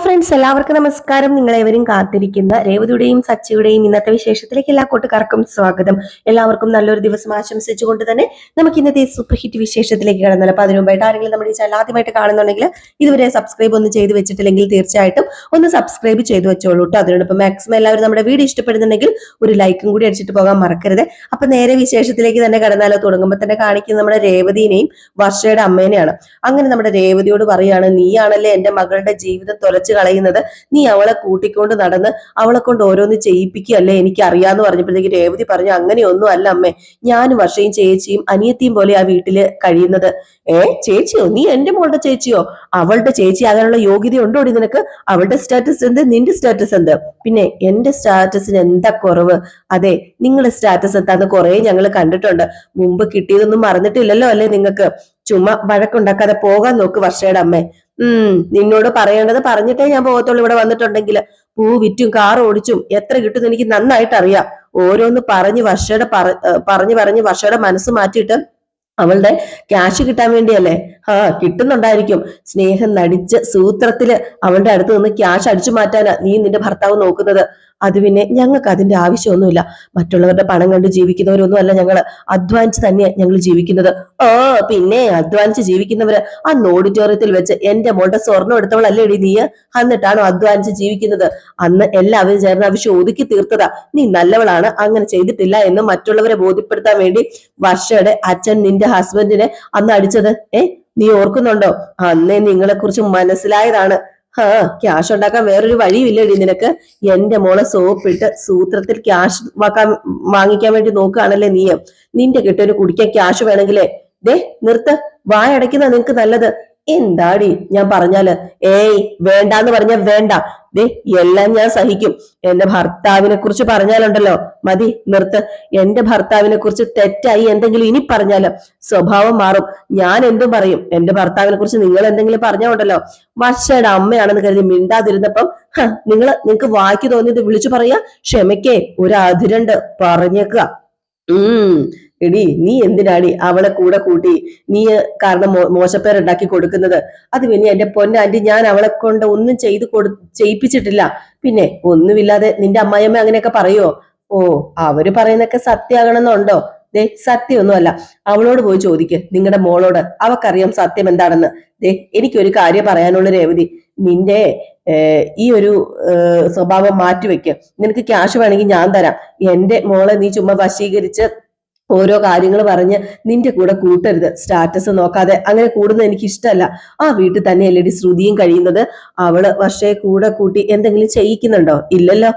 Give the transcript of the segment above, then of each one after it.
Friends, എല്ലാവർക്കും നമസ്കാരം. നിങ്ങളെവരും കാത്തിരിക്കുന്ന രേവതിയുടെയും സച്ചിയുടെയും ഇന്നത്തെ വിശേഷത്തിലേക്ക് എല്ലാ കൂട്ടുകാർക്കും സ്വാഗതം. എല്ലാവർക്കും നല്ലൊരു ദിവസം ആശംസിച്ചുകൊണ്ട് തന്നെ നമുക്ക് ഇന്നത്തെ സൂപ്പർ ഹിറ്റ് വിശേഷത്തിലേക്ക് കടന്നല്ലോ. അപ്പൊ അതിനു മുമ്പായിട്ട് ആരെങ്കിലും നമ്മുടെ ഈ ചാനൽ ആദ്യമായിട്ട് കാണുന്നുണ്ടെങ്കിൽ ഇതുവരെ സബ്സ്ക്രൈബ് ഒന്നും ചെയ്ത് വെച്ചിട്ടില്ലെങ്കിൽ തീർച്ചയായിട്ടും ഒന്ന് സബ്സ്ക്രൈബ് ചെയ്ത് വെച്ചോളൂ കേട്ടോ. അതിനോടൊപ്പം മാക്സിമം എല്ലാവരും നമ്മുടെ വീഡിയോ ഇഷ്ടപ്പെടുന്നുണ്ടെങ്കിൽ ഒരു ലൈക്കും കൂടി അടിച്ചിട്ട് പോകാൻ മറക്കരുത്. അപ്പൊ നേരെ വിശേഷത്തിലേക്ക് തന്നെ കടന്നാലോ. തുടങ്ങുമ്പോൾ തന്നെ കാണിക്കുന്ന നമ്മുടെ രേവതിനെയും വർഷയുടെ അമ്മേനെയാണ്. അങ്ങനെ നമ്മുടെ രേവതിയോട് പറയാണ്, നീയാണല്ലേ എന്റെ മകളുടെ ജീവിതം തൊലച്ചു കളയുന്നത്, നീ അവളെ കൂട്ടിക്കൊണ്ട് നടന്ന് അവളെ കൊണ്ട് ഓരോന്ന് ചെയ്യിപ്പിക്കുകയല്ലേ, എനിക്ക് അറിയാന്ന് പറഞ്ഞപ്പോഴത്തേക്ക് രേവതി പറഞ്ഞു, അങ്ങനെയൊന്നും അല്ല അമ്മേ, ഞാനും വർഷയും ചേച്ചിയും അനിയത്തിയും പോലെ ആ വീട്ടില് കഴിയുന്നത്. ചേച്ചിയോ? നീ എന്റെ മോളുടെ ചേച്ചിയോ? അവളുടെ ചേച്ചി ആകാനുള്ള യോഗ്യത ഉണ്ടോടി നിനക്ക്? അവളുടെ സ്റ്റാറ്റസ് എന്ത്, നിന്റെ സ്റ്റാറ്റസ് എന്ത്? പിന്നെ എന്റെ സ്റ്റാറ്റസിന് എന്താ കുറവ്? അതെ, നിങ്ങളുടെ സ്റ്റാറ്റസ് എന്താന്ന് കുറെ ഞങ്ങൾ കണ്ടിട്ടുണ്ട്. മുമ്പ് കിട്ടിയതൊന്നും മറന്നിട്ടില്ലല്ലോ അല്ലേ നിങ്ങൾക്ക്? ചുമ്മാ വഴക്കുണ്ടാക്കാതെ പോകാൻ നോക്ക് വർഷയുടെ അമ്മേ. നിന്നോട് പറയേണ്ടത് പറഞ്ഞിട്ടേ ഞാൻ പോകത്തുള്ളൂ. ഇവിടെ വന്നിട്ടുണ്ടെങ്കിൽ പൂ വിറ്റും കാർ ഓടിച്ചും എത്ര കിട്ടും എനിക്ക് നന്നായിട്ട് അറിയാം. ഓരോന്ന് പറഞ്ഞ് വർഷയുടെ മനസ്സ് മാറ്റിയിട്ട് അവളുടെ ക്യാഷ് കിട്ടാൻ വേണ്ടിയല്ലേ? കിട്ടുന്നുണ്ടായിരിക്കും. സ്നേഹം നടിച്ച് സൂത്രത്തില് അവളുടെ അടുത്ത് നിന്ന് ക്യാഷ് അടിച്ചു മാറ്റാനാ നീ നിന്റെ ഭർത്താവ് നോക്കുന്നത്. അത് പിന്നെ ഞങ്ങൾക്ക് അതിന്റെ ആവശ്യമൊന്നുമില്ല. മറ്റുള്ളവരുടെ പണം കണ്ട് ജീവിക്കുന്നവരൊന്നും അല്ല ഞങ്ങള്. അധ്വാനിച്ച് തന്നെയാണ് ഞങ്ങൾ ജീവിക്കുന്നത്. പിന്നെ അധ്വാനിച്ച് ജീവിക്കുന്നവര് അന്ന് ഓഡിറ്റോറിയത്തിൽ വെച്ച് എന്റെ മോളുടെ സ്വർണ്ണം എടുത്തവളല്ലേ ഇടി നീ? എന്നിട്ടാണോ അധ്വാനിച്ച് ജീവിക്കുന്നത്? അന്ന് എല്ലാവരും ചേർന്ന് ആവശ്യം ഒതുക്കി തീർത്തതാ. നീ നല്ലവളാണ്, അങ്ങനെ ചെയ്തിട്ടില്ല എന്ന് മറ്റുള്ളവരെ ബോധ്യപ്പെടുത്താൻ വേണ്ടി വർഷയുടെ അച്ഛൻ നിന്റെ ഹസ്ബൻഡിനെ അന്ന് അടിച്ചത് നീ ഓർക്കുന്നുണ്ടോ? അന്നേ നിങ്ങളെ കുറിച്ച് മനസ്സിലായതാണ്. ക്യാഷ് ഉണ്ടാക്കാൻ വേറൊരു വഴിയില്ലടി നിനക്ക്. എന്റെ മോളെ സോപ്പിട്ട് സൂത്രത്തിൽ ക്യാഷ് വാങ്ങിക്കാൻ വേണ്ടി നോക്കുകയാണല്ലേ നീ? നിന്റെ കിട്ടൊരു കുടിക്കാൻ ക്യാഷ് വേണമെങ്കിലേ നിർത്ത്, വായടയ്ക്കുന്ന നിനക്ക് നല്ലത്. എന്താടി ഞാൻ പറഞ്ഞാല്? വേണ്ടാന്ന് പറഞ്ഞാൽ വേണ്ട. എല്ലാം ഞാൻ സഹിക്കും. എന്റെ ഭർത്താവിനെ കുറിച്ച് പറഞ്ഞാലുണ്ടല്ലോ, മതി, നിർത്ത്. എന്റെ ഭർത്താവിനെ കുറിച്ച് തെറ്റായി എന്തെങ്കിലും ഇനി പറഞ്ഞാല് സ്വഭാവം മാറും. ഞാൻ എന്തും പറയും. എന്റെ ഭർത്താവിനെ കുറിച്ച് നിങ്ങൾ എന്തെങ്കിലും പറഞ്ഞോണ്ടല്ലോ, വർഷയുടെ അമ്മയാണെന്ന് കരുതി മിണ്ടാതിരുന്നപ്പം നിങ്ങക്ക് വായിക്ക് തോന്നിയത് വിളിച്ചു പറയാ. ക്ഷമയ്ക്കേ ഒരു അതിരുണ്ട്, പറഞ്ഞേക്കുക. എടി, നീ എന്തിനാടി അവളെ കൂടെ കൂട്ടി നീ കാരണം മോശപ്പേരുണ്ടാക്കി കൊടുക്കുന്നത്? അത് പിന്നെ എന്റെ പൊന്നാന്റി, ഞാൻ അവളെ കൊണ്ട് ഒന്നും ചെയ്യിപ്പിച്ചിട്ടില്ല. പിന്നെ ഒന്നുമില്ലാതെ നിന്റെ അമ്മായിയമ്മ അങ്ങനെയൊക്കെ പറയുവോ? അവര് പറയുന്നൊക്കെ സത്യമാകണമെന്നുണ്ടോ? സത്യമൊന്നുമല്ല. അവളോട് പോയി ചോദിക്ക്, നിങ്ങളുടെ മോളോട്. അവക്കറിയാം സത്യം എന്താണെന്ന്. എനിക്കൊരു കാര്യം പറയാനുള്ള രേവതി, നിന്റെ ഈ ഒരു സ്വഭാവം മാറ്റിവെക്ക്. നിനക്ക് ക്യാഷ് വേണമെങ്കിൽ ഞാൻ തരാം. എന്റെ മോളെ നീ ചുമ്മാ വശീകരിച്ച് ഓരോ കാര്യങ്ങൾ പറഞ്ഞ് നിന്റെ കൂടെ കൂട്ടരുത്. സ്റ്റാറ്റസ് നോക്കാതെ അങ്ങനെ കൂടുന്നത് എനിക്ക് ഇഷ്ടമല്ല. ആ വീട്ടിൽ തന്നെയല്ലേ ശ്രുതിയും കഴിയുന്നത്? അവള് വർഷയെ കൂടെ കൂട്ടി എന്തെങ്കിലും ചെയ്യിക്കുന്നുണ്ടോ? ഇല്ലല്ലോ.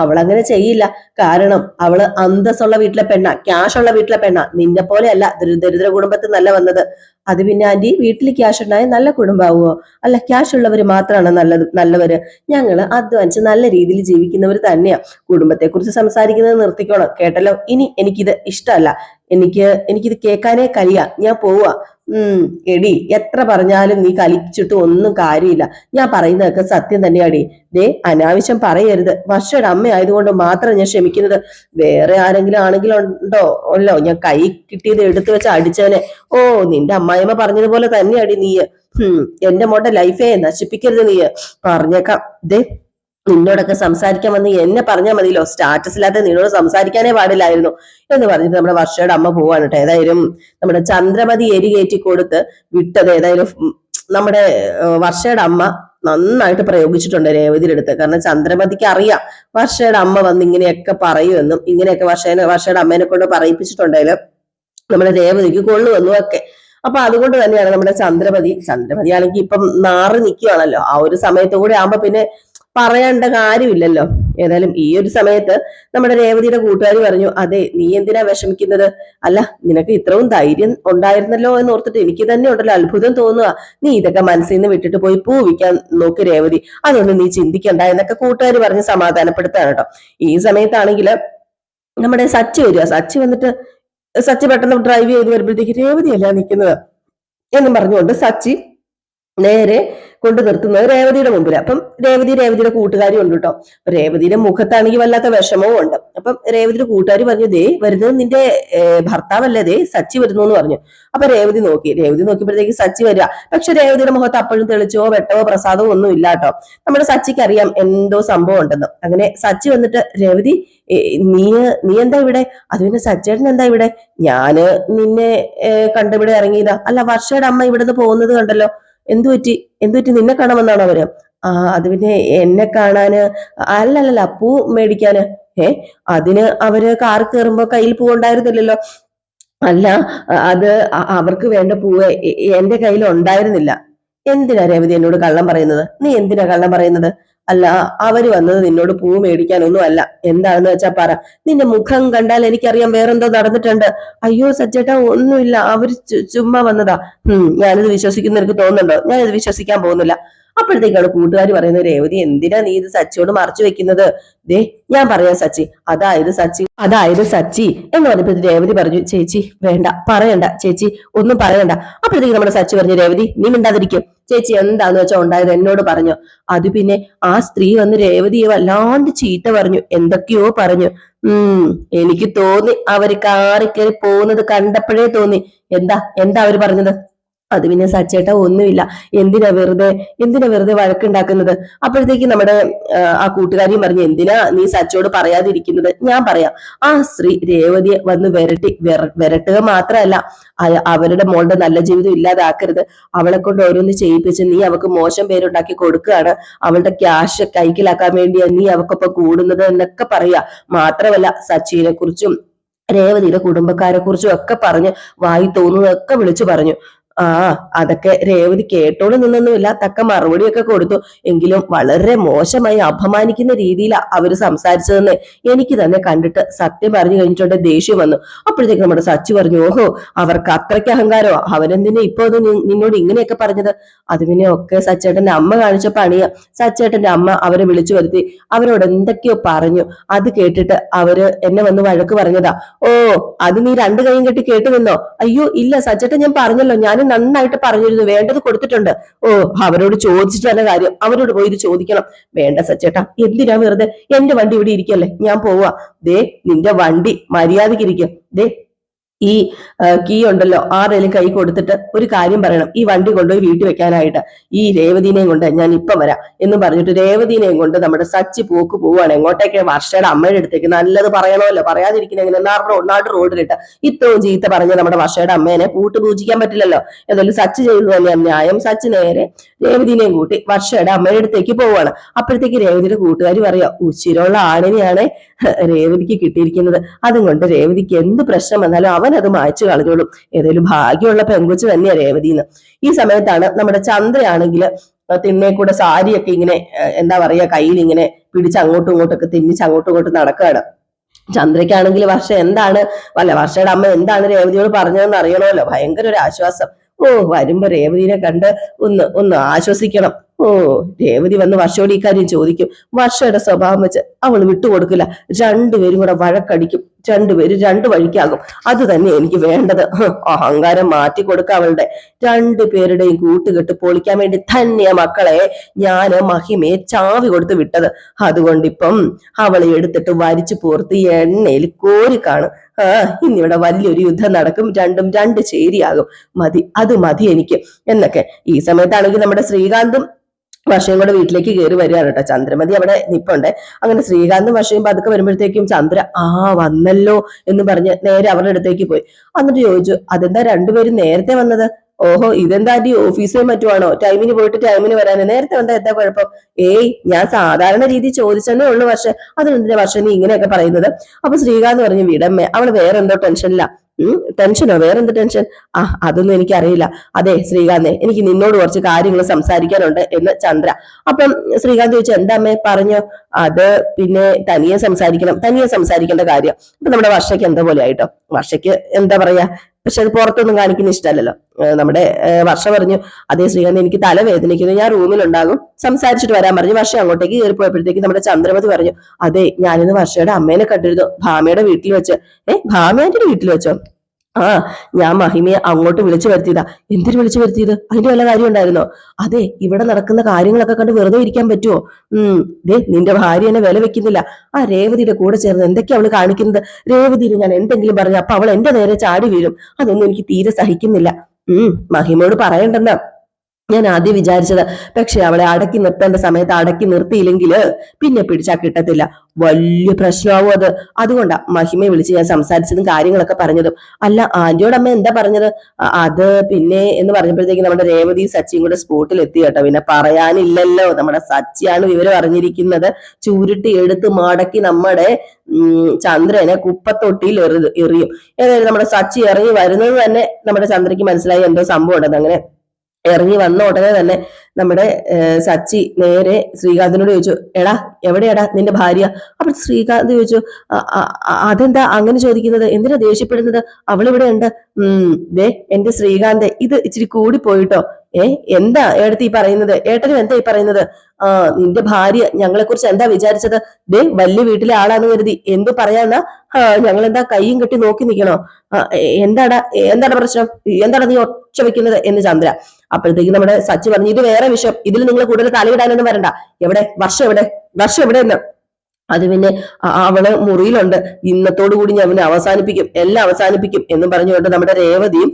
അവളങ്ങനെ ചെയ്യില്ല. കാരണം അവള് അന്തസ്സുള്ള വീട്ടിലെ പെണ്ണ, ക്യാഷ് ഉള്ള വീട്ടിലെ പെണ്ണ. നിന്നെ പോലെ അല്ല ദരിദ്ര കുടുംബത്തിൽ നല്ല വന്നത്. അത് പിന്നെ ആന്റി, വീട്ടിൽ ക്യാഷ് ഉണ്ടായ നല്ല കുടുംബാവുമോ? അല്ല, ക്യാഷ് ഉള്ളവര് മാത്രമാണ് നല്ലവര്. ഞങ്ങള് അധ്വാനിച്ച് നല്ല രീതിയിൽ ജീവിക്കുന്നവർ തന്നെയാ. കുടുംബത്തെ കുറിച്ച് സംസാരിക്കുന്നത് നിർത്തിക്കോണം കേട്ടല്ലോ. ഇനി എനിക്കിത് ഇഷ്ടമല്ല. എനിക്കിത് കേൾക്കാനേ കഴിയ. ഞാൻ പോവാ. എടി, എത്ര പറഞ്ഞാലും നീ കലിച്ചിട്ട് ഒന്നും കാര്യമില്ല. ഞാൻ പറയുന്നതൊക്കെ സത്യം തന്നെയാടി. അനാവശ്യം പറയരുത്. വർഷയുടെ അമ്മ ആയതുകൊണ്ട് മാത്രം ഞാൻ ക്ഷമിക്കുന്നത്. വേറെ ആരെങ്കിലും ആണെങ്കിലും ഉണ്ടോ ഞാൻ കൈ കിട്ടിയത് എടുത്തു വെച്ച് അടിച്ചവനെ. നിന്റെ അമ്മായിമ്മ പറഞ്ഞതുപോലെ തന്നെയാടി നീ. എന്റെ മോളുടെ ലൈഫേ നശിപ്പിക്കരുത് നീ, പറഞ്ഞേക്കാം. നിന്നോടൊക്കെ സംസാരിക്കാൻ വന്ന് എന്നെ പറഞ്ഞാൽ മതിയല്ലോ. സ്റ്റാറ്റസ് ഇല്ലാതെ നിന്നോട് സംസാരിക്കാനേ പാടില്ലായിരുന്നു എന്ന് പറഞ്ഞിട്ട് നമ്മുടെ വർഷയുടെ അമ്മ പോവാണ് കേട്ടോ. ഏതായാലും നമ്മുടെ ചന്ദ്രമതി എരികേറ്റി കൊടുത്ത് വിട്ടത് ഏതായാലും നമ്മുടെ വർഷയുടെ അമ്മ നന്നായിട്ട് പ്രയോഗിച്ചിട്ടുണ്ട് രേവതിയുടെ അടുത്ത്. കാരണം ചന്ദ്രമതിക്ക് അറിയാം വർഷയുടെ അമ്മ വന്ന് ഇങ്ങനെയൊക്കെ പറയുമെന്നും ഇങ്ങനെയൊക്കെ വർഷയുടെ അമ്മേനെ കൊണ്ട് പറയിപ്പിച്ചിട്ടുണ്ടെങ്കിലും നമ്മുടെ രേവതിക്ക് കൊള്ളുവെന്നും ഒക്കെ. അപ്പൊ അതുകൊണ്ട് തന്നെയാണ് നമ്മുടെ ചന്ദ്രമതി ആണെങ്കിൽ ഇപ്പം നാറി നിൽക്കുകയാണല്ലോ. ആ ഒരു സമയത്ത് കൂടെ ആകുമ്പോ പിന്നെ പറയേണ്ട കാര്യമില്ലല്ലോ. ഏതായാലും ഈ ഒരു സമയത്ത് നമ്മുടെ രേവതിയുടെ കൂട്ടുകാരി പറഞ്ഞു, അതെ, നീ എന്തിനാ വിഷമിക്കുന്നത്? അല്ല, നിനക്ക് ഇത്രയും ധൈര്യം ഉണ്ടായിരുന്നല്ലോ എന്ന് ഓർത്തിട്ട് എനിക്ക് തന്നെ ഉണ്ടല്ലോ അത്ഭുതം തോന്നുക. നീ ഇതൊക്കെ മനസ്സിൽ നിന്ന് വിട്ടിട്ട് പോയി പൂ വിൽക്കാൻ നോക്ക് രേവതി, അതൊന്നും നീ ചിന്തിക്കണ്ട എന്നൊക്കെ കൂട്ടുകാരി പറഞ്ഞ് സമാധാനപ്പെടുത്താണ് കേട്ടോ. ഈ സമയത്താണെങ്കിൽ നമ്മുടെ സച്ചി വരിക. സച്ചി പെട്ടെന്ന് ഡ്രൈവ് ചെയ്ത് വരുമ്പോഴത്തേക്ക് രേവതിയല്ല നിൽക്കുന്നത് എന്നും പറഞ്ഞുകൊണ്ട് സച്ചി നേരെ കൊണ്ട് നിർത്തുന്നത് രേവതിയുടെ മുമ്പിൽ. അപ്പം രേവതിയുടെ കൂട്ടുകാരി ഉണ്ട് കേട്ടോ. രേവതിയുടെ മുഖത്താണെങ്കിൽ വല്ലാത്ത വിഷമവും ഉണ്ട്. അപ്പം രേവതിയുടെ കൂട്ടുകാരി പറഞ്ഞു, ദേ വരുന്നത് നിന്റെ ഭർത്താവല്ലേ, ദേ സച്ചി വരുന്നു എന്ന് പറഞ്ഞു. അപ്പൊ രേവതി നോക്കിയപ്പോഴത്തേക്ക് സച്ചി വരിക. പക്ഷെ രേവതിയുടെ മുഖത്ത് അപ്പോഴും തെളിച്ചോ വെട്ടവോ പ്രസാദമോ ഒന്നും ഇല്ല കേട്ടോ. നമ്മുടെ സച്ചിക്ക് അറിയാം എന്തോ സംഭവം ഉണ്ടെന്ന്. അങ്ങനെ സച്ചി വന്നിട്ട്, രേവതി നീ എന്താ ഇവിടെ? അത് പിന്നെ സച്ചേട്ടൻ എന്താ ഇവിടെ? ഞാന് നിന്നെ കണ്ടിവിടെ ഇറങ്ങിയതാ. അല്ല, വർഷയുടെ അമ്മ ഇവിടുന്ന് പോകുന്നത് കണ്ടല്ലോ, എന്തു പറ്റി നിന്നെ കാണാമെന്നാണോ അവര്? അത് പിന്നെ എന്നെ കാണാന് അല്ലല്ല, പൂ മേടിക്കാന്. അതിന് അവര് കാർ കയറുമ്പോ കയ്യിൽ പൂ ഉണ്ടായിരുന്നില്ലല്ലോ. അല്ല, അത് അവർക്ക് വേണ്ട പൂവ് എന്റെ കയ്യിൽ ഉണ്ടായിരുന്നില്ല. എന്തിനാ രേവതി എന്നോട് കള്ളം പറയുന്നത്? നീ എന്തിനാ കള്ളം പറയുന്നത്? അല്ല, അവര് വന്നത് നിന്നോട് പൂ മേടിക്കാനൊന്നും അല്ല. എന്താണെന്ന് വെച്ചാ പറ. നിന്റെ മുഖം കണ്ടാൽ എനിക്കറിയാം വേറെന്തോ നടന്നിട്ടുണ്ട്. അയ്യോ സച്ചേട്ടാ, ഒന്നുമില്ല, അവര് ചുമ്മാ വന്നതാ. ഞാനിത് വിശ്വസിക്കുന്ന എനിക്ക് തോന്നുന്നുണ്ടോ? ഞാനിത് വിശ്വസിക്കാൻ പോകുന്നില്ല. അപ്പോഴത്തേക്കാണ് കൂട്ടുകാർ പറയുന്നത്, രേവതി എന്തിനാ നീ ഇത് സച്ചിയോട് മറച്ചു വെക്കുന്നത്? ദേ ഞാൻ പറയാം സച്ചി, അതായത് സച്ചി എന്ന് പറഞ്ഞപ്പോ രേവതി പറഞ്ഞു, ചേച്ചി വേണ്ട, പറയണ്ട ചേച്ചി, ഒന്നും പറയണ്ട. അപ്പോഴത്തേക്ക് നമ്മുടെ സച്ചി പറഞ്ഞു, രേവതി നീ മിണ്ടാതിരിക്കും. ചേച്ചി എന്താന്ന് വെച്ചാൽ ഉണ്ടായത് എന്നോട് പറഞ്ഞു. അത് പിന്നെ ആ സ്ത്രീ വന്ന് രേവതിയെ വല്ലാണ്ട് ചീത്ത പറഞ്ഞു, എന്തൊക്കെയോ പറഞ്ഞു. എനിക്ക് തോന്നി അവര് കാറിക്കറി പോകുന്നത് കണ്ടപ്പോഴേ തോന്നി. എന്താ അവര് പറഞ്ഞത്? അത് പിന്നെ സച്ചേട്ട ഒന്നുമില്ല, എന്തിനാ വെറുതെ വഴക്കുണ്ടാക്കുന്നത്? അപ്പോഴത്തേക്ക് നമ്മുടെ ആ കൂട്ടുകാരിയും പറഞ്ഞു, എന്തിനാ നീ സച്ചോട് പറയാതിരിക്കുന്നത്? ഞാൻ പറയാം. ആ സ്ത്രീ രേവതിയെ വന്ന് വിരട്ടുക മാത്രമല്ല, അവരുടെ മോളുടെ നല്ല ജീവിതം ഇല്ലാതാക്കരുത്, അവളെ കൊണ്ട് ഓരോന്ന് ചെയ്യിപ്പിച്ച് നീ അവൾക്ക് മോശം പേരുണ്ടാക്കി കൊടുക്കുകയാണ്, അവളുടെ ക്യാഷ് കൈക്കലാക്കാൻ വേണ്ടിയാ നീ അവക്കൊപ്പം കൂടുന്നത് എന്നൊക്കെ പറയാ. മാത്രമല്ല സച്ചിനെ കുറിച്ചും രേവതിയുടെ കുടുംബക്കാരെ കുറിച്ചും ഒക്കെ പറഞ്ഞ് വായി തോന്നുന്നതൊക്കെ വിളിച്ചു പറഞ്ഞു. അതൊക്കെ രേവതി കേട്ടോണ്ട് നിന്നൊന്നുമില്ല, തക്ക മറുപടിയൊക്കെ കൊടുത്തു. എങ്കിലും വളരെ മോശമായി അപമാനിക്കുന്ന രീതിയിലാണ് അവര് സംസാരിച്ചതെന്ന് എനിക്ക് തന്നെ കണ്ടിട്ട് സത്യം പറഞ്ഞു കഴിഞ്ഞിട്ടുണ്ട് ദേഷ്യം വന്നു. അപ്പോഴത്തേക്ക് നമ്മുടെ സച്ചി പറഞ്ഞു, ഓഹോ അവർക്ക് അത്രയ്ക്ക് അഹങ്കാരോ, അവരെന്തിനാ ഇപ്പൊ അത് നിന്നോട് ഇങ്ങനെയൊക്കെ പറഞ്ഞത്? അത് പിന്നെ ഒക്കെ സച്ചേട്ടന്റെ അമ്മ കാണിച്ച പണിയാ. സച്ചേട്ടന്റെ അമ്മ അവരെ വിളിച്ചു വരുത്തി അവരോട് എന്തൊക്കെയോ പറഞ്ഞു. അത് കേട്ടിട്ട് അവര് എന്നെ വന്ന് വഴക്ക് പറഞ്ഞതാ. ഓ, അത് നീ രണ്ടു കൈയും കെട്ടി കേട്ടു നിന്നോ? അയ്യോ ഇല്ല സച്ചേട്ടൻ, ഞാൻ പറഞ്ഞല്ലോ, ഞാൻ നന്നായിട്ട് പറഞ്ഞിരുന്നു, വേണ്ടത് കൊടുത്തിട്ടുണ്ട്. ഓ, അവരോട് ചോദിച്ചിട്ട് തന്നെ കാര്യം, അവരോട് പോയി ഇത് ചോദിക്കണം. വേണ്ട സച്ചേട്ടാ, എന്തിനാ വെറുതെ? എന്റെ വണ്ടി ഇവിടെ ഇരിക്കല്ലേ, ഞാൻ പോവാ. ദേ നിന്റെ വണ്ടി മര്യാദയ്ക്ക് ഇരിക്കും. ദേ ഈ കീ ഉണ്ടല്ലോ, ആരുടെയും കൈ കൊടുത്തിട്ട് ഒരു കാര്യം പറയണം, ഈ വണ്ടി കൊണ്ടുപോയി വീട്ടിൽ വെക്കാനായിട്ട്. ഈ രേവതിനെയും കൊണ്ട് ഞാൻ ഇപ്പം വരാം എന്ന് പറഞ്ഞിട്ട് രേവതിനെയും കൊണ്ട് നമ്മുടെ സച്ചി പോവാണ്. എങ്ങോട്ടേക്ക്? വർഷയുടെ അമ്മയുടെ അടുത്തേക്ക്. നല്ലത് പറയണമല്ലോ, പറയാതിരിക്കുന്ന എങ്ങനെ? നാട് റോഡിലിട്ട് ഇത്രയും ചീത്ത പറഞ്ഞ് നമ്മുടെ വർഷയുടെ അമ്മേനെ പൂട്ട് പൂജിക്കാൻ പറ്റില്ലല്ലോ. ഏതായാലും സച്ചി ചെയ്തു തന്നെയാണ് ന്യായം. സച്ചി നേരെ രേവതിനെയും കൂട്ടി വർഷയുടെ അമ്മയുടെ അടുത്തേക്ക് പോവാണ്. അപ്പോഴത്തേക്ക് രേവതിയുടെ കൂട്ടുകാരി പറയാ, ഉച്ചിരമുള്ള ആണിനെയാണ് രേവതിക്ക് കിട്ടിയിരിക്കുന്നത്, അതുകൊണ്ട് രേവതിക്ക് എന്ത് പ്രശ്നം വന്നാലും അവൻ അത് മായ്ച്ചു കളഞ്ഞോളും. ഏതായാലും ഭാഗ്യമുള്ള പെങ്കൊച്ച് തന്നെയാ രേവതിന്ന്. ഈ സമയത്താണ് നമ്മുടെ ചന്ദ്രയാണെങ്കിൽ തിണ്ണെ കൂടെ സാരിയൊക്കെ ഇങ്ങനെ എന്താ പറയാ കയ്യിൽ ഇങ്ങനെ പിടിച്ച് അങ്ങോട്ടും ഇങ്ങോട്ടൊക്കെ തിന്നിച്ച് അങ്ങോട്ടും ഇങ്ങോട്ടും നടക്കുകയാണ്. ചന്ദ്രയ്ക്കാണെങ്കിൽ വർഷയുടെ അമ്മ എന്താണ് രേവതിയോട് പറഞ്ഞതെന്ന് അറിയണമല്ലോ. ഭയങ്കര ഒരു ആശ്വാസം. ഓ, വരുമ്പോ രേവതിനെ കണ്ട് ഒന്ന് ആശ്വസിക്കണം. ഓ, രേവതി വന്ന് വർഷയോട് ഈ കാര്യം ചോദിക്കും. വർഷയുടെ സ്വഭാവം വെച്ച് അവൾ വിട്ടുകൊടുക്കില്ല. രണ്ടുപേരും കൂടെ വഴക്കടിക്കും, രണ്ടുപേരും രണ്ടു വഴിക്കാകും. അത് തന്നെ എനിക്ക് വേണ്ടത്. അഹങ്കാരം മാറ്റിക്കൊടുക്ക അവളുടെ. രണ്ടുപേരുടെയും കൂട്ടുകെട്ട് പൊളിക്കാൻ വേണ്ടി തന്നെയാ മക്കളെ ഞാന് മഹിമയെ ചാവി കൊടുത്ത് വിട്ടത്. അതുകൊണ്ടിപ്പം അവളെ എടുത്തിട്ട് വലിച്ചു പൂർത്തി എണ്ണയിൽ കോരി കാണും. ഇന്നിവിടെ വലിയൊരു യുദ്ധം നടക്കും, രണ്ടും രണ്ട് ചേരിയാകും. അത് മതി എനിക്ക് എന്നൊക്കെ. ഈ സമയത്താണെങ്കിൽ നമ്മുടെ ശ്രീകാന്തും വർഷയും കൂടെ വീട്ടിലേക്ക് കയറി വരികയാണ് കേട്ടോ. ചന്ദ്രമതി അവിടെ നിപ്പുണ്ട്. അങ്ങനെ ശ്രീകാന്തും വർഷയും പതുക്കെ വരുമ്പോഴത്തേക്കും ചന്ദ്ര വന്നല്ലോ എന്ന് പറഞ്ഞ് നേരെ അവരുടെ അടുത്തേക്ക് പോയി. എന്നിട്ട് ചോദിച്ചു, അതെന്താ രണ്ടുപേരും നേരത്തെ വന്നത്? ഓഹോ, ഇതെന്താ ഓഫീസിലും മറ്റുമാണോ? ടൈമിന് പോയിട്ട് ടൈമിന് വരാന് നേരത്തെ വന്നാ എന്താ കുഴപ്പം? ഏയ്, ഞാൻ സാധാരണ രീതി ചോദിച്ചെന്നേ ഉള്ളു. അതിനെന്തിനാ വർഷം നീ ഇങ്ങനെയൊക്കെ പറയുന്നത്? അപ്പൊ ശ്രീകാന്ത് പറഞ്ഞു, വിടമ്മേ, അവള് വേറെ എന്തോ ടെൻഷനില്ല. ടെൻഷനോ? വേറെന്ത് ടെൻഷൻ? അതൊന്നും എനിക്കറിയില്ല. അതെ ശ്രീകാന്തെ, എനിക്ക് നിന്നോട് കുറച്ച് കാര്യങ്ങൾ സംസാരിക്കാനുണ്ട് എന്ന് ചന്ദ്ര. അപ്പം ശ്രീകാന്ത് ചോദിച്ചു, എന്താ അമ്മേ പറഞ്ഞു? അത് പിന്നെ തനിയെ സംസാരിക്കേണ്ട കാര്യം. അപ്പൊ നമ്മുടെ വർഷയ്ക്ക് എന്താ പോലെ ആയിട്ടോ. വർഷയ്ക്ക് എന്താ പറയാ, പക്ഷെ അത് പുറത്തൊന്നും കാണിക്കുന്ന ഇഷ്ടമല്ലല്ലോ. നമ്മുടെ വർഷ പറഞ്ഞു, അതേ ശ്രീകാന്ത്, എനിക്ക് തലവേദനിക്കുന്നു, ഞാൻ റൂമിലുണ്ടാകും, സംസാരിച്ചിട്ട് വരാൻ പറഞ്ഞു. വർഷ അങ്ങോട്ടേക്ക് കയറിപ്പോയപ്പോഴത്തേക്ക് നമ്മുടെ ചന്ദ്രമതി പറഞ്ഞു, അതെ ഞാനിന്ന് വർഷയുടെ അമ്മേനെ കണ്ടിരുന്നു, ഭാമയുടെ വീട്ടിൽ വെച്ച്. ഭാമയുടെ വീട്ടിൽ വെച്ചോ? ആ, ഞാൻ മഹിമയെ അങ്ങോട്ട് വിളിച്ചു വരുത്തിയതാ. എന്തിനു വിളിച്ചു വരുത്തിയത്? അതിന്റെ വല്ല കാര്യം ഉണ്ടായിരുന്നോ? അതെ, ഇവിടെ നടക്കുന്ന കാര്യങ്ങളൊക്കെ കണ്ട് വെറുതെ ഇരിക്കാൻ പറ്റുമോ? ദേ നിന്റെ ഭാര്യ എന്നെ വില വെക്കുന്നില്ല. ആ രേവതിയുടെ കൂടെ ചേർന്ന് എന്തൊക്കെയാ അവള് കാണിക്കുന്നത്? രേവതിയിൽ ഞാൻ എന്തെങ്കിലും പറഞ്ഞു അപ്പൊ അവൾ എന്റെ നേരെ ചാടി വീഴും. അതൊന്നും എനിക്ക് തീരെ സഹിക്കുന്നില്ല. മഹിമയോട് പറയണ്ടെന്നാ ഞാൻ ആദ്യം വിചാരിച്ചത്. പക്ഷെ അവളെ അടക്കി നിർത്തേണ്ട സമയത്ത് അടക്കി നിർത്തിയില്ലെങ്കിൽ പിന്നെ പിടിച്ചാ കിട്ടത്തില്ല. വലിയ പ്രശ്നമാവും അത്. അതുകൊണ്ടാ മഹിമയെ വിളിച്ച് ഞാൻ സംസാരിച്ചതും കാര്യങ്ങളൊക്കെ പറഞ്ഞതും. അല്ല, ആന്റിയോട് അമ്മ എന്താ പറഞ്ഞത്? അത് പിന്നെ എന്ന് പറഞ്ഞപ്പോഴത്തേക്ക് നമ്മുടെ രേവതി സച്ചിയും കൂടെ സ്പോട്ടിൽ എത്തി കേട്ടോ. പിന്നെ പറയാനില്ലല്ലോ, നമ്മുടെ സച്ചിയാണ് വിവരം അറിഞ്ഞിരിക്കുന്നത്. ചുരുട്ടി എടുത്ത് മടക്കി നമ്മുടെ ചന്ദ്രനെ കുപ്പത്തൊട്ടിയിൽ എറിയും. ഏതായാലും നമ്മുടെ സച്ചി ഇറങ്ങി വരുന്നത് തന്നെ നമ്മുടെ ചന്ദ്രയ്ക്ക് മനസ്സിലായി എന്തോ സംഭവം ഉണ്ടെന്ന്. അങ്ങനെ ഇറങ്ങി വന്ന ഉടനെ തന്നെ നമ്മുടെ സച്ചി നേരെ ശ്രീകാന്തിനോട് ചോദിച്ചു, എടാ എവിടെയാടാ നിന്റെ ഭാര്യ? അപ്പൊ ശ്രീകാന്ത് ചോദിച്ചു, അതെന്താ അങ്ങനെ ചോദിക്കുന്നത്? എന്തിനാ ദേഷ്യപ്പെടുന്നത്? അവളിവിടെ ഉണ്ട്. ദേ എന്റെ ശ്രീകാന്ത്, ഇത് ഇച്ചിരി കൂടി പോയിട്ടോ. എന്താ ഏടത്തി ഈ പറയുന്നത്? ഏട്ടനും എന്താ ഈ പറയുന്നത്? നിന്റെ ഭാര്യ ഞങ്ങളെ കുറിച്ച് എന്താ വിചാരിച്ചത്? ദേ വലിയ വീട്ടിലെ ആളാന്ന് കരുതി എന്ത് പറയാന്നാ? ഞങ്ങൾ എന്താ കയ്യും കെട്ടി നോക്കി നിൽക്കണോ? എന്താണ് പ്രശ്നം? എന്താണ് നീ ഒച്ച വെക്കുന്നത് എന്ന് ചന്ദ്ര. അപ്പോഴത്തേക്ക് നമ്മുടെ സച്ചി പറഞ്ഞു, ഇത് വേറെ വിഷയം, ഇതിൽ നിങ്ങൾ കൂടുതൽ തലയിടാനൊന്നും വരണ്ട. വർഷം എവിടെ എന്ന്. അത് പിന്നെ അവള് മുറിയിലുണ്ട്, ഇന്നത്തോടു കൂടി ഞാൻ അവസാനിപ്പിക്കും, എല്ലാം അവസാനിപ്പിക്കും എന്നും പറഞ്ഞുകൊണ്ട് നമ്മുടെ രേവതിയും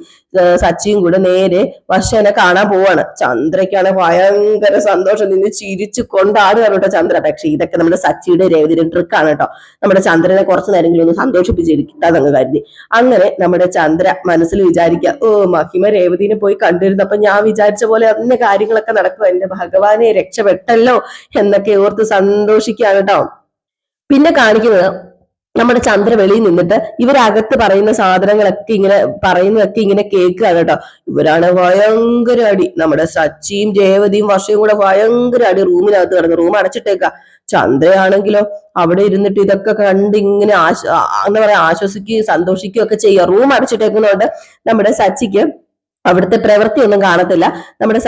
സച്ചിയും കൂടെ നേരെ വർഷനെ കാണാൻ പോവാണ്. ചന്ദ്രയ്ക്കാണ് ഭയങ്കര സന്തോഷം, നിന്ന് ചിരിച്ചു കൊണ്ടാടുകയാണ് കേട്ടോ ചന്ദ്ര. പക്ഷെ ഇതൊക്കെ നമ്മുടെ സച്ചിയുടെ രേവതിയുടെ ട്രിക്കാണ് കേട്ടോ. നമ്മുടെ ചന്ദ്രനെ കുറച്ചു നേരമെങ്കിലും ഒന്ന് സന്തോഷിപ്പിച്ചിരിക്കാതങ്ങ് കരുതി. അങ്ങനെ നമ്മുടെ ചന്ദ്ര മനസ്സിൽ വിചാരിക്കുക, മഹിമ രേവതിനെ പോയി കണ്ടിരുന്നപ്പോ ഞാൻ വിചാരിച്ച പോലെ അന്ന് കാര്യങ്ങളൊക്കെ നടക്കും, എന്റെ ഭഗവാനെ രക്ഷപ്പെട്ടല്ലോ എന്നൊക്കെ ഓർത്ത് സന്തോഷിക്കുകയാണ് കേട്ടോ. പിന്നെ കാണിക്കുന്നത് നമ്മുടെ ചന്ദ്ര വെളിയിൽ നിന്നിട്ട് ഇവരകത്ത് പറയുന്ന സാധനങ്ങളൊക്കെ ഇങ്ങനെ കേൾക്കുകയാണ് കേട്ടോ. ഇവരാണ് ഭയങ്കര അടി. നമ്മുടെ സച്ചിയും രേവതിയും വർഷയും കൂടെ ഭയങ്കര അടി റൂമിനകത്ത് കിടന്നു. റൂം അടച്ചിട്ടേക്ക. ചന്ദ്രയാണെങ്കിലോ അവിടെ ഇരുന്നിട്ട് ഇതൊക്കെ കണ്ട് ഇങ്ങനെ എന്താ പറയാ ആശ്വസിക്കുകയും സന്തോഷിക്കുകയും ഒക്കെ ചെയ്യുക. റൂം അടച്ചിട്ടേക്കുന്നതുകൊണ്ട് നമ്മുടെ സച്ചിക്ക് അവിടുത്തെ പ്രവൃത്തിയൊന്നും കാണത്തില്ല. നമ്മുടെ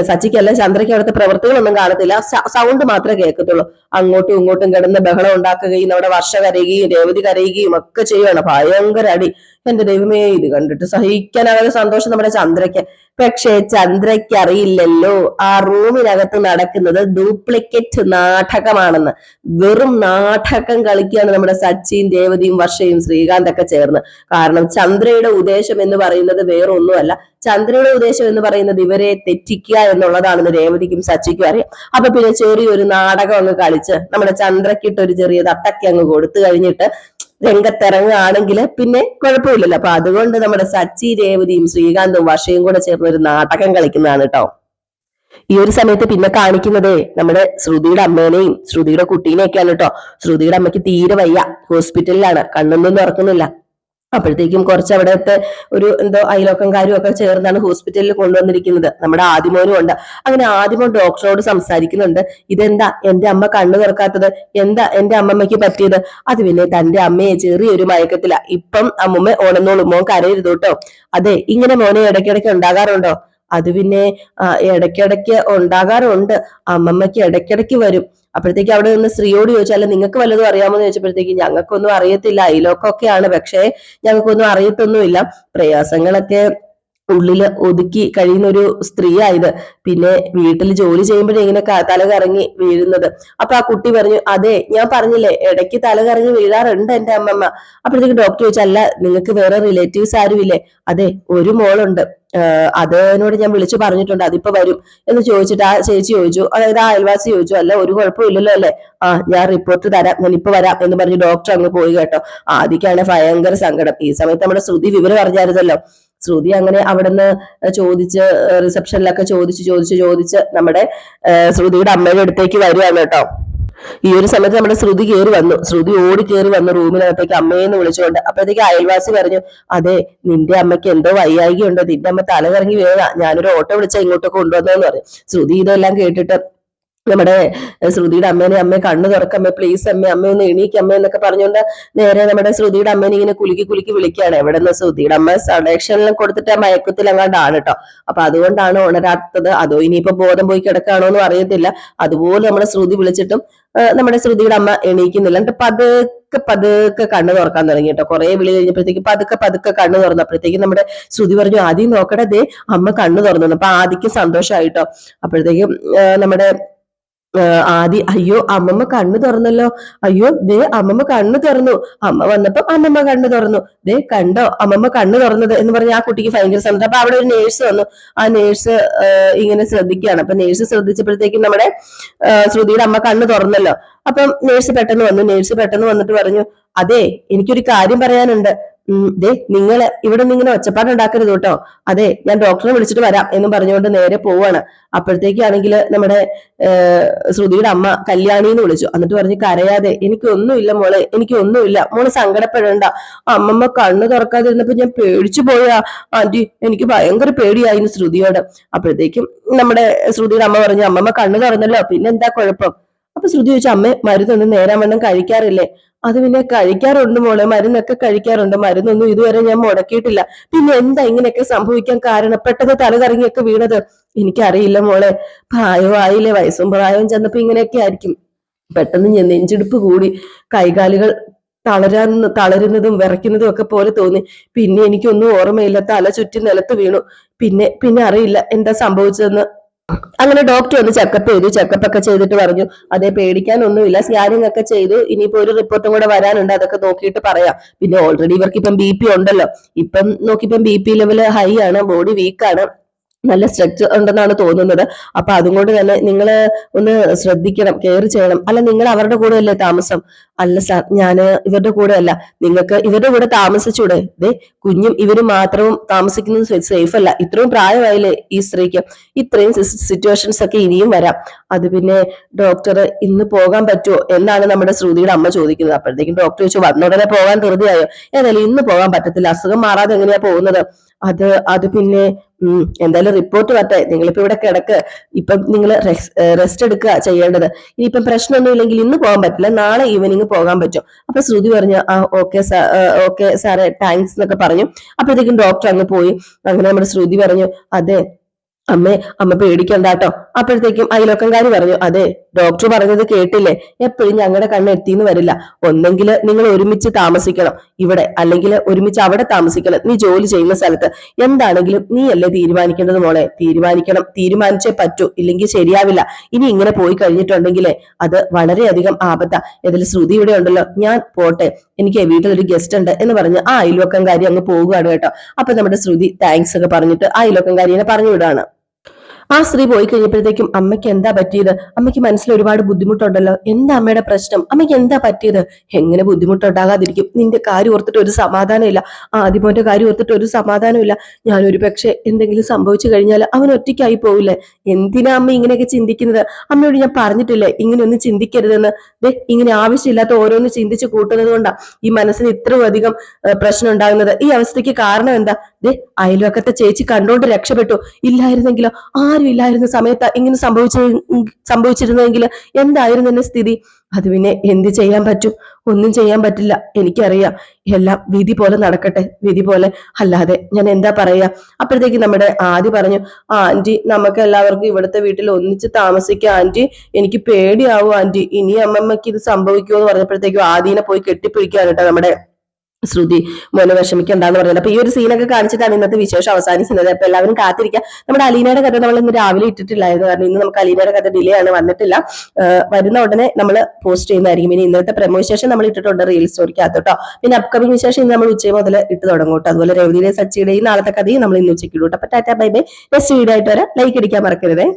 സച്ചിക്കല്ല ചന്ദ്രയ്ക്ക് അവിടുത്തെ പ്രവൃത്തികളൊന്നും കാണത്തില്ല. സൗണ്ട് മാത്രമേ കേൾക്കത്തുള്ളൂ. അങ്ങോട്ടും ഇങ്ങോട്ടും കിടന്ന് ബഹളം ഉണ്ടാക്കുകയും നമ്മുടെ വർഷ കരയുകയും രേവതി കരയുകയും ഒക്കെ ചെയ്യുകയാണ്. ഭയങ്കര അടി. എന്റെ ദൈവമേ, ഇത് കണ്ടിട്ട് സഹിക്കാനാകാതെ സന്തോഷം നമ്മുടെ ചന്ദ്രയ്ക്ക്. പക്ഷേ ചന്ദ്രയ്ക്ക് അറിയില്ലല്ലോ ആ റൂമിനകത്ത് നടക്കുന്നത് ഡ്യൂപ്ലിക്കേറ്റ് നാടകമാണെന്ന്. വെറും നാടകം കളിക്കുകയാണ് നമ്മുടെ സച്ചിയും രേവതിയും വർഷയും ശ്രീകാന്തൊക്കെ ചേർന്ന്. കാരണം ചന്ദ്രയുടെ ഉദ്ദേശം എന്ന് പറയുന്നത് വേറൊന്നുമല്ല. ചന്ദ്രയുടെ ഉദ്ദേശം എന്ന് പറയുന്നത് ഇവരെ തെറ്റിക്കുക എന്നുള്ളതാണെന്ന് രേവതിക്കും സച്ചിക്കും അറിയാം. അപ്പൊ പിന്നെ ചെറിയൊരു നാടകം അങ്ങ് കളിച്ച് നമ്മുടെ ചന്ദ്രക്കിട്ട് ഒരു ചെറിയ തട്ടക്കി അങ്ങ് കൊടുത്തു കഴിഞ്ഞിട്ട് രംഗത്തിറങ്ങുകയാണെങ്കിൽ പിന്നെ കുഴപ്പമില്ലല്ലോ. അപ്പൊ അതുകൊണ്ട് നമ്മുടെ സച്ചി രേവതിയും ശ്രീകാന്തും വർഷയും കൂടെ ചേർന്ന് ഒരു നാടകം കളിക്കുന്നതാണ് കേട്ടോ. ഈ ഒരു സമയത്ത് പിന്നെ കാണിക്കുന്നത് നമ്മുടെ ശ്രുതിയുടെ അമ്മേനെയും ശ്രുതിയുടെ കുട്ടീനെയൊക്കെയാണ് കേട്ടോ. ശ്രുതിയുടെ അമ്മയ്ക്ക് തീരെ വയ്യ, ഹോസ്പിറ്റലിലാണ്, കണ്ണൊന്നും തുറക്കുന്നില്ല. അപ്പോഴത്തേക്കും കുറച്ച് അവിടുത്തെ ഒരു എന്തോ അയലോക്കംകാരും ഒക്കെ ചേർന്നാണ് ഹോസ്പിറ്റലിൽ കൊണ്ടുവന്നിരിക്കുന്നത്. നമ്മുടെ ആദിമോനും ഉണ്ട്. അങ്ങനെ ആദിമോൻ ഡോക്ടറോട് സംസാരിക്കുന്നുണ്ട്. ഇതെന്താ എന്റെ അമ്മ കണ്ണു തുറക്കാത്തത്? എന്താ എന്റെ അമ്മമ്മയ്ക്ക് പറ്റിയത്? അത് പിന്നെ തന്റെ അമ്മയെ ചെറിയൊരു മയക്കത്തില. ഇപ്പം അമ്മുമ്മ ഓണെന്നോളൂ, മോൻ കരയരുത് കേട്ടോ. അതെ, ഇങ്ങനെ മോനെ ഇടയ്ക്കിടയ്ക്ക് ഉണ്ടാകാറുണ്ടോ? അത് പിന്നെ ഇടയ്ക്കിടയ്ക്ക് ഉണ്ടാകാറുണ്ട്, അമ്മമ്മയ്ക്ക് ഇടയ്ക്കിടയ്ക്ക് വരും. അപ്പോഴത്തേക്ക് അവിടെ നിന്ന് സ്ത്രീയോട് ചോദിച്ചാൽ നിങ്ങൾക്ക് വല്ലതും അറിയാമോ എന്ന് ചോദിച്ചപ്പോഴത്തേക്ക് ഞങ്ങൾക്കൊന്നും അറിയത്തില്ല, അയലോക്കൊക്കെയാണ്, പക്ഷേ ഞങ്ങൾക്കൊന്നും അറിയത്തൊന്നുമില്ല. പ്രയാസങ്ങളൊക്കെ ഉള്ളില് ഒതുക്കി കഴിയുന്ന ഒരു സ്ത്രീയായത്. പിന്നെ വീട്ടിൽ ജോലി ചെയ്യുമ്പോഴേ ഇങ്ങനെ തല കറങ്ങി വീഴുന്നത്. അപ്പൊ ആ കുട്ടി പറഞ്ഞു, അതെ ഞാൻ പറഞ്ഞില്ലേ ഇടയ്ക്ക് തല കറങ്ങി വീഴാറുണ്ട് എന്റെ അമ്മമ്മ. അപ്പോഴത്തേക്ക് ഡോക്ടർ ചോദിച്ചല്ല, നിങ്ങൾക്ക് വേറെ റിലേറ്റീവ്സ് ആരുമില്ലേ? അതെ, ഒരു മോളുണ്ട്, അതിനോട് ഞാൻ വിളിച്ചു പറഞ്ഞിട്ടുണ്ട്, അതിപ്പോ വരും എന്ന് ചോദിച്ചിട്ട് ആ ചേച്ചി ചോദിച്ചു, അതായത് ആ അയൽവാസി ചോദിച്ചു, അല്ല ഒരു കുഴപ്പമില്ലല്ലോ അല്ലെ? ഞാൻ റിപ്പോർട്ട് തരാം, ഞാൻ ഇപ്പൊ വരാം എന്ന് പറഞ്ഞ് ഡോക്ടർ അങ്ങ് പോയി കേട്ടോ. ആദ്യക്കാണ് ഭയങ്കര സങ്കടം. ഈ സമയത്ത് നമ്മുടെ ശ്രുതി വിവരം അറിഞ്ഞായിരുന്നല്ലോ. ശ്രുതി അങ്ങനെ അവിടുന്ന് ചോദിച്ച് റിസപ്ഷനിലൊക്കെ ചോദിച്ച് നമ്മുടെ ശ്രുതിയുടെ അമ്മയുടെ അടുത്തേക്ക് വരുവാണ് കേട്ടോ. ഈ ഒരു സമയത്ത് നമ്മുടെ ശ്രുതി ഓടി കയറി വന്നു റൂമിനകത്തേക്ക് അമ്മയെന്ന് വിളിച്ചുകൊണ്ട്. അപ്പോഴത്തേക്ക് അയൽവാസി പറഞ്ഞു, അതെ നിന്റെ അമ്മയ്ക്ക് എന്തോ വയ്യായികയുണ്ടോ, നിന്റെ അമ്മ തല കറങ്ങി വീഴ, ഞാനൊരു ഓട്ടോ വിളിച്ചാൽ ഇങ്ങോട്ടൊക്കെ കൊണ്ടുവന്നതെന്ന് പറഞ്ഞു. ശ്രുതി ഇതെല്ലാം കേട്ടിട്ട് നമ്മുടെ ശ്രുതിയുടെ അമ്മയെ കണ്ണു തുറക്കമ്മേ, പ്ലീസ് അമ്മ ഒന്ന് എണീക്കമ്മ എന്നൊക്കെ പറഞ്ഞുകൊണ്ട് നേരെ നമ്മുടെ ശ്രുതിയുടെ അമ്മേനെ ഇങ്ങനെ കുലുക്കി വിളിക്കുകയാണ്. എവിടെ നിന്ന് ശ്രുതിയുടെ അമ്മ സഡക്ഷനിലും കൊടുത്തിട്ട് ആ മയക്കത്തിൽ അങ്ങാണ്ടാണ് കേട്ടോ. അപ്പൊ അതുകൊണ്ടാണ് ഉണരാത്തത്. അതോ ഇനിയിപ്പോ ബോധം പോയി കിടക്കാണോ എന്നും അറിയത്തില്ല. അതുപോലെ നമ്മുടെ ശ്രുതി വിളിച്ചിട്ടും നമ്മുടെ ശ്രുതിയുടെ അമ്മ എണീക്കുന്നില്ല. എന്നിട്ട് പതുക്കെ പതുക്കെ കണ്ണ് തുറക്കാൻ തുടങ്ങി കേട്ടോ. കുറെ വിളി കഴിഞ്ഞപ്പോഴത്തേക്ക് പതുക്കെ പതുക്കെ കണ്ണ് തുറന്നപ്പോഴത്തേക്ക് നമ്മുടെ ശ്രുതി പറഞ്ഞു, ആദ്യം നോക്കട്ടെ, ദേ അമ്മ കണ്ണ് തുറന്നു. അപ്പൊ ആദിക്ക് സന്തോഷമായിട്ടോ. അപ്പോഴത്തേക്കും നമ്മുടെ ആദി, അയ്യോ അമ്മമ്മ കണ്ണു തുറന്നല്ലോ, അയ്യോ ദേ അമ്മമ്മ കണ്ണു തുറന്നു, അമ്മ വന്നപ്പോ അമ്മമ്മ കണ്ണു തുറന്നു, ദേ കണ്ടോ അമ്മമ്മ കണ്ണു തുറന്നത് എന്ന് പറഞ്ഞ് ആ കുട്ടിക്ക് ഭയങ്കര സന്തോഷം. അപ്പൊ അവിടെ ഒരു നേഴ്സ് വന്നു. ആ നേഴ്സ് ഇങ്ങനെ ശ്രദ്ധിക്കുകയാണ്. അപ്പൊ നേഴ്സ് ശ്രദ്ധിച്ചപ്പോഴത്തേക്കും നമ്മുടെ ശ്രുതിയുടെ അമ്മ കണ്ണു തുറന്നല്ലോ. അപ്പം നേഴ്സ് പെട്ടെന്ന് വന്നിട്ട് പറഞ്ഞു, അതെ എനിക്കൊരു കാര്യം പറയാനുണ്ട്. ദേ നിങ്ങൾ ഇവിടെ നിന്ന് ഇങ്ങനെ ഒച്ചപ്പാടുണ്ടാക്കരുത് കേട്ടോ. അതെ ഞാൻ ഡോക്ടറെ വിളിച്ചിട്ട് വരാം എന്നും പറഞ്ഞുകൊണ്ട് നേരെ പോവാണ്. അപ്പോഴത്തേക്കാണെങ്കിൽ നമ്മുടെ ശ്രുതിയുടെ അമ്മ കല്യാണി എന്ന് വിളിച്ചു. എന്നിട്ട് പറഞ്ഞു, കരയാതെ, എനിക്കൊന്നുമില്ല മോളെ, എനിക്കൊന്നുമില്ല, മോള് സങ്കടപ്പെടേണ്ട. അമ്മമ്മ കണ്ണ് തുറക്കാതിരുന്നപ്പോ ഞാൻ പേടിച്ചു പോയാ ആന്റി, എനിക്ക് ഭയങ്കര പേടിയായിരുന്നു ശ്രുതിയോട്. അപ്പോഴത്തേക്കും നമ്മുടെ ശ്രുതിയുടെ അമ്മ പറഞ്ഞു, അമ്മമ്മ കണ്ണ് തുറന്നല്ലോ, പിന്നെ എന്താ കുഴപ്പം? അപ്പൊ ശ്രുതി ചോദിച്ചു, അമ്മേ മരുന്നൊന്നും നേരാൻ വണ്ണം കഴിക്കാറില്ലേ? അത് പിന്നെ കഴിക്കാറുണ്ട് മോളെ, മരുന്നൊക്കെ കഴിക്കാറുണ്ട്, മരുന്നൊന്നും ഇതുവരെ ഞാൻ മുടക്കിയിട്ടില്ല. പിന്നെ എന്താ ഇങ്ങനെയൊക്കെ സംഭവിക്കാൻ കാരണം? പെട്ടെന്ന് തലകറങ്ങിയൊക്കെ വീണത്? എനിക്കറിയില്ല മോളെ, പ്രായമായില്ലേ, വയസ്സും പ്രായവും ചെന്നപ്പോ ഇങ്ങനെയൊക്കെ ആയിരിക്കും. പെട്ടെന്ന് നെഞ്ചിടിപ്പ് കൂടി, കൈകാലുകൾ തളരുന്നതും വിറയ്ക്കുന്നതും ഒക്കെ പോലെ തോന്നി. പിന്നെ എനിക്കൊന്നും ഓർമ്മയില്ല, തല ചുറ്റി നിലത്ത് വീണു. പിന്നെ അറിയില്ല എന്താ സംഭവിച്ചതെന്ന്. അങ്ങനെ ഡോക്ടർ ഒന്ന് ചെക്കപ്പ് ചെയ്തു. ചെക്കപ്പ് ഒക്കെ ചെയ്തിട്ട് പറഞ്ഞു, അതേ പേടിക്കാനൊന്നുമില്ല, സ്കാനിങ് ഒക്കെ ചെയ്തു, ഇനിയിപ്പോ ഒരു റിപ്പോർട്ടും കൂടെ വരാനുണ്ട്, അതൊക്കെ നോക്കിയിട്ട് പറയാം. പിന്നെ ഓൾറെഡി ഇവർക്ക് ഇപ്പം BP ഉണ്ടല്ലോ, ഇപ്പം നോക്കിയപ്പം BP ലെവൽ ഹൈ ആണ്, ബോഡി വീക്കാണ്, നല്ല സ്ട്രെച്ച് ഉണ്ടെന്നാണ് തോന്നുന്നത്. അപ്പൊ അതുകൊണ്ട് തന്നെ നിങ്ങൾ ഒന്ന് ശ്രദ്ധിക്കണം, കെയർ ചെയ്യണം. അല്ല നിങ്ങൾ അവരുടെ കൂടെ അല്ലേ താമസം? അല്ല സാർ, ഞാന് ഇവരുടെ കൂടെ അല്ല. നിങ്ങൾക്ക് ഇവരുടെ കൂടെ താമസിച്ചൂടെ? ദേ കുഞ്ഞും ഇവരും മാത്രവും താമസിക്കുന്നത് സേഫ് അല്ല. ഇത്രയും പ്രായമായില്ലേ ഈ സ്ത്രീക്ക്, ഇത്രയും സിറ്റുവേഷൻസ് ഒക്കെ ഇനിയും വരാം. അത് പിന്നെ ഡോക്ടർ ഇന്ന് പോകാൻ പറ്റുമോ എന്നാണ് നമ്മുടെ ശ്രുതിയുടെ അമ്മ ചോദിക്കുന്നത്. അപ്പോഴത്തേക്കും ഡോക്ടർ ചോദിച്ചു, വന്നുടനെ പോകാൻ ധൃതിയായോ? ഏതായാലും ഇന്ന് പോകാൻ പറ്റത്തില്ല, അസുഖം മാറാതെ എങ്ങനെയാ പോകുന്നത്? അത് പിന്നെ എന്തായാലും റിപ്പോർട്ട് വരട്ടെ, നിങ്ങളിപ്പോ ഇവിടെ കിടക്ക്, ഇപ്പം നിങ്ങൾ റെസ്റ്റ് എടുക്കുക ചെയ്യേണ്ടത്. ഇനിയിപ്പം പ്രശ്നമൊന്നും ഇല്ലെങ്കിൽ ഇന്ന് പോകാൻ പറ്റില്ല, നാളെ ഈവനിങ് പോകാൻ പറ്റും. അപ്പൊ ശ്രുതി പറഞ്ഞു, ഓക്കെ സാറേ, താങ്ക്സ് എന്നൊക്കെ പറഞ്ഞു. അപ്പോഴത്തേക്കും ഡോക്ടർ അങ്ങ് പോയി. അങ്ങനെ നമ്മുടെ ശ്രുതി പറഞ്ഞു, അതെ അമ്മ പേടിക്കണ്ട കേട്ടോ. അപ്പോഴത്തേക്കും അയൽവക്കംകാരി പറഞ്ഞു, അതെ ഡോക്ടർ പറഞ്ഞത് കേട്ടില്ലേ, എപ്പോഴും ഞങ്ങളുടെ കണ്ണ് എത്തിന്ന് വരില്ല. ഒന്നെങ്കിൽ നിങ്ങൾ ഒരുമിച്ച് താമസിക്കണം ഇവിടെ, അല്ലെങ്കിൽ ഒരുമിച്ച് അവിടെ താമസിക്കണം. നീ ജോലി ചെയ്യുന്ന സ്ഥലത്ത് എന്താണെങ്കിലും നീ അല്ലേ തീരുമാനിക്കേണ്ടത് മോളെ. തീരുമാനിച്ചേ പറ്റൂ, ഇല്ലെങ്കിൽ ശരിയാവില്ല. ഇനി ഇങ്ങനെ പോയി കഴിഞ്ഞിട്ടുണ്ടെങ്കിലേ അത് വളരെയധികം ആപത്താ. ഏതായാലും ശ്രുതി ഇവിടെ ഉണ്ടല്ലോ, ഞാൻ പോട്ടെ, എനിക്ക് വീട്ടിലൊരു ഗസ്റ്റ് ഉണ്ട് എന്ന് പറഞ്ഞ് ആ അയൽവക്കംകാരി അങ്ങ് പോവുകയാണ് കേട്ടോ. അപ്പൊ നമ്മുടെ ശ്രുതി താങ്ക്സ് ഒക്കെ പറഞ്ഞിട്ട് ആ അയൽവക്കംകാരിയെ പറഞ്ഞു വിടാണ്. ആ സ്ത്രീ പോയി കഴിഞ്ഞപ്പോഴത്തേക്കും അമ്മയ്ക്ക് എന്താ പറ്റിയത്? അമ്മയ്ക്ക് മനസ്സിൽ ഒരുപാട് ബുദ്ധിമുട്ടുണ്ടല്ലോ, എന്താ അമ്മയുടെ പ്രശ്നം? അമ്മയ്ക്ക് എന്താ പറ്റിയത്? എങ്ങനെ ബുദ്ധിമുട്ടുണ്ടാകാതിരിക്കും? നിന്റെ കാര്യം ഓർത്തിട്ട് ഒരു സമാധാനമില്ല, ആദ്യമോന്റെ കാര്യം ഓർത്തിട്ട് ഒരു സമാധാനമില്ല. ഞാനൊരു പക്ഷെ എന്തെങ്കിലും സംഭവിച്ചു കഴിഞ്ഞാൽ അവൻ ഒറ്റയ്ക്കായി പോവില്ലേ? എന്തിനാ അമ്മ ഇങ്ങനെയൊക്കെ ചിന്തിക്കുന്നത്? അമ്മയോട് ഞാൻ പറഞ്ഞിട്ടില്ലേ ഇങ്ങനെയൊന്നും ചിന്തിക്കരുതെന്ന്? ഇങ്ങനെ ആവശ്യമില്ലാത്ത ഓരോന്ന് ചിന്തിച്ച് കൂട്ടുന്നത് കൊണ്ടാ ഈ മനസ്സിന് ഇത്രയും അധികം പ്രശ്നം ഉണ്ടാകുന്നത്. ഈ അവസ്ഥയ്ക്ക് കാരണം എന്താ? അയൽവക്കത്തെ ചേച്ചി കണ്ടോണ്ട് രക്ഷപ്പെട്ടു, ഇല്ലായിരുന്നെങ്കിലോ? ആരും ഇല്ലായിരുന്ന സമയത്ത് ഇങ്ങനെ സംഭവിച്ചിരുന്നെങ്കിൽ എന്തായിരുന്നു എന്റെ സ്ഥിതി? അത് പിന്നെ എന്ത് ചെയ്യാൻ പറ്റും? ഒന്നും ചെയ്യാൻ പറ്റില്ല, എനിക്കറിയാം. എല്ലാം വിധി പോലെ നടക്കട്ടെ, വിധി പോലെ, അല്ലാതെ ഞാൻ എന്താ പറയാ. അപ്പോഴത്തേക്ക് നമ്മുടെ ആദി പറഞ്ഞു, ആന്റി നമുക്ക് എല്ലാവർക്കും ഇവിടുത്തെ വീട്ടിൽ ഒന്നിച്ച് താമസിക്കാം ആന്റി, എനിക്ക് പേടിയാവും ആന്റി, ഇനി അമ്മമ്മക്ക് ഇത് സംഭവിക്കുമോ എന്ന് പറഞ്ഞപ്പോഴത്തേക്കും ആദീനെ പോയി കെട്ടിപ്പിടിക്കുകയാണ് കേട്ടോ നമ്മുടെ ശ്രുതി. മോനെ വിഷമിക്കണ്ടെന്ന് പറഞ്ഞത്. അപ്പൊ ഈ ഒരു സീനൊക്കെ കാണിച്ചിട്ടാണ് ഇന്നത്തെ വിശേഷം അവസാനിക്കുന്നത്. അപ്പൊ എല്ലാവരും കാത്തിരിക്കുക. നമ്മുടെ അലീനയുടെ കഥ നമ്മൾ ഇന്ന് രാവിലെ ഇട്ടിട്ടില്ലായിരുന്നു, കാരണം ഇന്ന് നമുക്ക് അലീനയുടെ കഥ ഡിലേ ആണ്, വന്നിട്ടില്ല. വരുന്ന ഉടനെ നമ്മൾ പോസ്റ്റ് ചെയ്യുന്നതായിരിക്കും. ഇനി ഇന്നത്തെ പ്രമോ വിശേഷം നമ്മൾ ഇട്ടിട്ടുണ്ട് റീൽ സ്റ്റോറിക്കകത്ത് കേട്ടോ. പിന്നെ അപ്കമിംഗ് വിശേഷം ഇന്ന് നമ്മൾ ഉച്ച മുതൽ ഇട്ട് തുടങ്ങും കേട്ടോ. അതുപോലെ രേവതിയുടെയും സച്ചിയുടെയും നാളത്തെ കഥയും നമ്മൾ ഇന്ന് ഉച്ചയ്ക്ക് ഇടും. അപ്പൊ tata bye bye. Next video ആയിട്ട് വരാം. ലൈക്ക് അടിക്കാൻ മറക്കരുതേ.